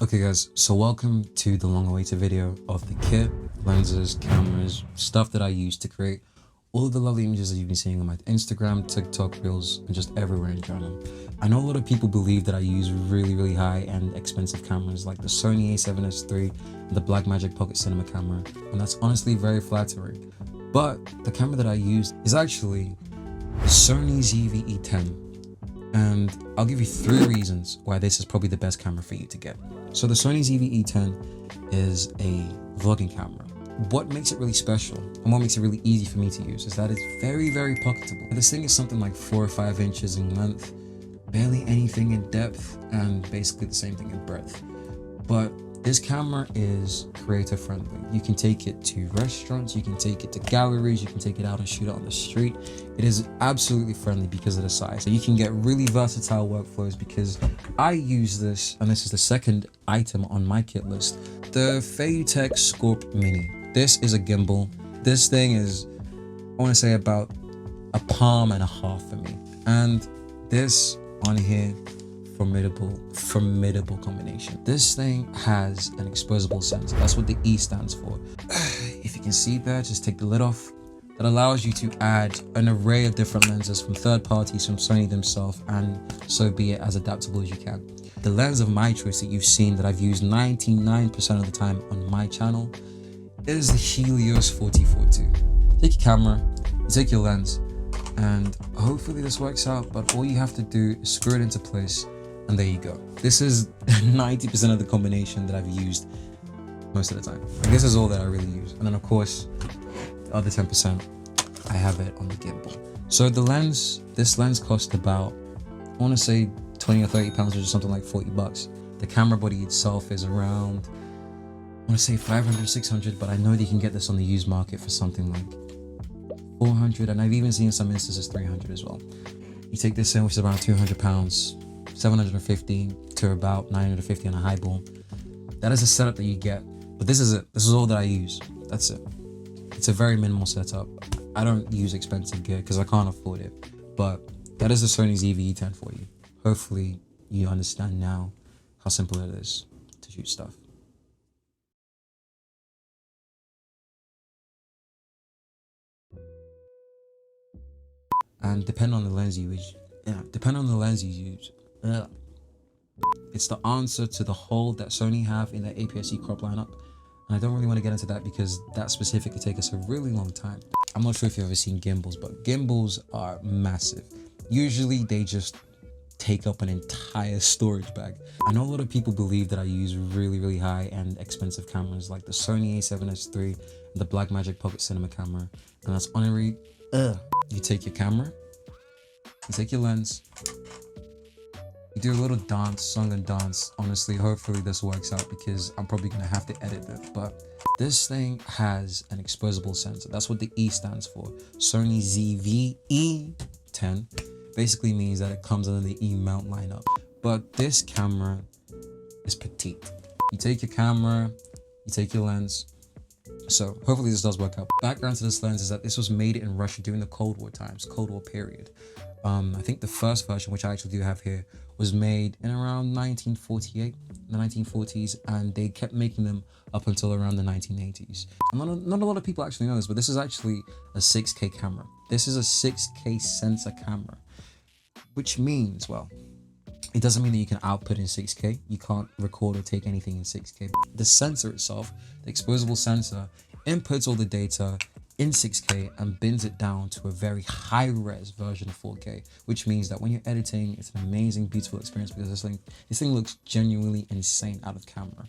Okay guys, so welcome to the long-awaited video of the kit, lenses, cameras, stuff that I use to create all of the lovely images that you've been seeing on my Instagram, TikTok, Reels, and just everywhere in general. I know a lot of people believe that I use really high-end expensive cameras like the Sony a7S III and the Blackmagic Pocket Cinema camera, and that's honestly very flattering. But the camera that I use is actually the Sony ZV-E10. And I'll give you 3 reasons why this is probably the best camera for you to get. So the Sony ZV-E10 is a vlogging camera. What makes it really special and what makes it really easy for me to use is that it's very pocketable. This thing is something like 4 or 5 inches in length, barely anything in depth, and basically the same thing in breadth. But this camera is creator friendly. You can take it to restaurants, you can take it to galleries, you can take it out and shoot it on the street. It is absolutely friendly because of the size. So you can get really versatile workflows because I use this, and this is the second item on my kit list, the Feutech Scorp Mini. This is a gimbal. This thing is, I want to say about a palm and a half for me. And this on here, formidable combination. This thing has an exposable sensor. That's what the E stands for. If you can see there, just take the lid off. That allows you to add an array of different lenses from third parties, from Sony themselves, and so be it as adaptable as you can. The lens of my choice that you've seen that I've used 99% of the time on my channel is the Helios 40-42. Take your camera, you take your lens, and hopefully this works out, but all you have to do is screw it into place, and there you go. This is 90% of the combination that I've used most of the time. And this is all that I really use. And then of course, the other 10%, I have it on the gimbal. So the lens, this lens cost about, I want to say 20 or 30 pounds, which is something like 40 bucks. The camera body itself is around, I want to say 500, 600, but I know that you can get this on the used market for something like 400, and I've even seen some instances 300 as well. You take this in, which is around 200 pounds, 750 to about 950 on a highball. That is a setup that you get, but this is it. This is all that I use. That's it. It's a very minimal setup. I don't use expensive gear because I can't afford it, but that is the Sony ZV-E10 for you. Hopefully you understand now how simple it is to shoot stuff. And depending on the lens you use, it's the answer to the hole that Sony have in their APS-C crop lineup. And I don't really want to get into that because that specifically takes us a really long time. I'm not sure if you've ever seen gimbals, but gimbals are massive. Usually they just take up an entire storage bag. I know a lot of people believe that I use really high-end expensive cameras like the Sony a7S III and the Blackmagic Pocket Cinema camera, and that's honorary. You take your camera, you take your lens, you do a little dance, song and dance. Honestly, hopefully this works out because I'm probably gonna have to edit it, but this thing has an exposable sensor. That's what the E stands for. Sony ZV-E10 basically means that it comes under the E mount lineup, but this camera is petite. You take your camera, you take your lens. So hopefully this does work out. Background to this lens is that this was made in Russia during the Cold War times, Cold War period. I think the first version, which I actually do have here, was made in around 1948, the 1940s, and they kept making them up until around the 1980s. And not a lot of people actually know this, but this is actually a 6K camera. This is a 6K sensor camera, which means, well, it doesn't mean that you can output in 6K. You can't record or take anything in 6K. The sensor itself, the exposable sensor, inputs all the data in 6K and bins it down to a very high-res version of 4K, which means that when you're editing, it's an amazing, beautiful experience because this thing looks genuinely insane out of camera.